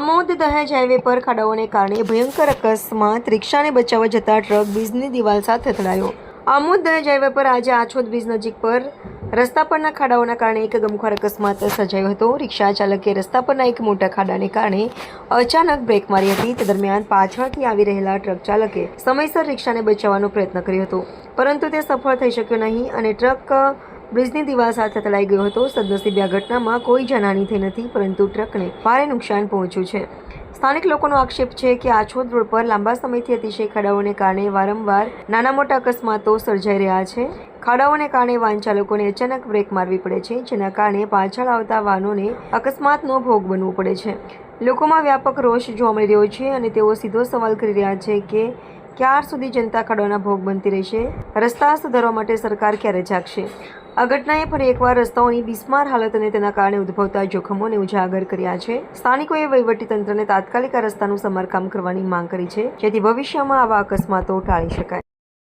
આમોદ દહેજ હાઈવે પર ખાડાઓને કારણે ભયંકર અકસ્માત, રિક્ષાને બચાવવા જતા ટ્રક બ્રિજની દિવાલ સાથે અથડાયો। આમોદ દહેજ હાઈવે પર આજે આછોદ બ્રિજ નજીક પર રસ્તા પરના ખાડાઓના કારણે એક ગમખ્વાર અકસ્માત સર્જાયો હતો। રિક્ષા ચાલકે રસ્તા પરના એક મોટા ખાડાને કારણે અચાનક બ્રેક મારી હતી। તે દરમિયાન પાછળથી આવી રહેલા ટ્રક ચાલકે સમયસર રિક્ષાને બચાવવાનો પ્રયત્ન કર્યો હતો, પરંતુ તે સફળ થઈ શક્યો નહીં અને ટ્રક બ્રિજની દિવાલ સાથે અથડાઈ ગયો હતો। સદનસીબે આ ઘટનામાં કોઈ જાનહાની થઈ નથી, પરંતુ ટ્રકને ભારે નુકસાન પહોંચ્યું છે। સ્થાનિક લોકોનો આક્ષેપ છે કે આછોદ રોડ પર લાંબા સમયથી અતિશય ખાડાઓને કારણે વારંવાર નાના મોટા અકસ્માતો સર્જાઈ રહ્યા છે। ખાડાઓને કારણે વાહન ચાલકોને અચાનક બ્રેક મારવી પડે છે, જેના કારણે પાછળ આવતા વાહનોને અકસ્માતનો ભોગ બનવું પડે છે। લોકોમાં વ્યાપક રોષ જોવા મળી રહ્યો છે અને તેઓ સીધો સવાલ કરી રહ્યા છે કે ક્યાર સુધી જનતા ખાડાઓના ભોગ બનતી રહેશે? રસ્તા સુધારવા માટે સરકાર ક્યારે જાગશે? આ ઘટનાએ ફરી એકવાર રસ્તાઓની બિસ્માર હાલત અને તેના કારણે ઉદ્ભવતા જોખમોને ઉજાગર કર્યા છે। સ્થાનિકોએ વહીવટીતંત્રને તાત્કાલિક આ રસ્તાનું સમારકામ કરવાની માંગ કરી છે, જેથી ભવિષ્યમાં આવા અકસ્માતો ટાળી શકાય।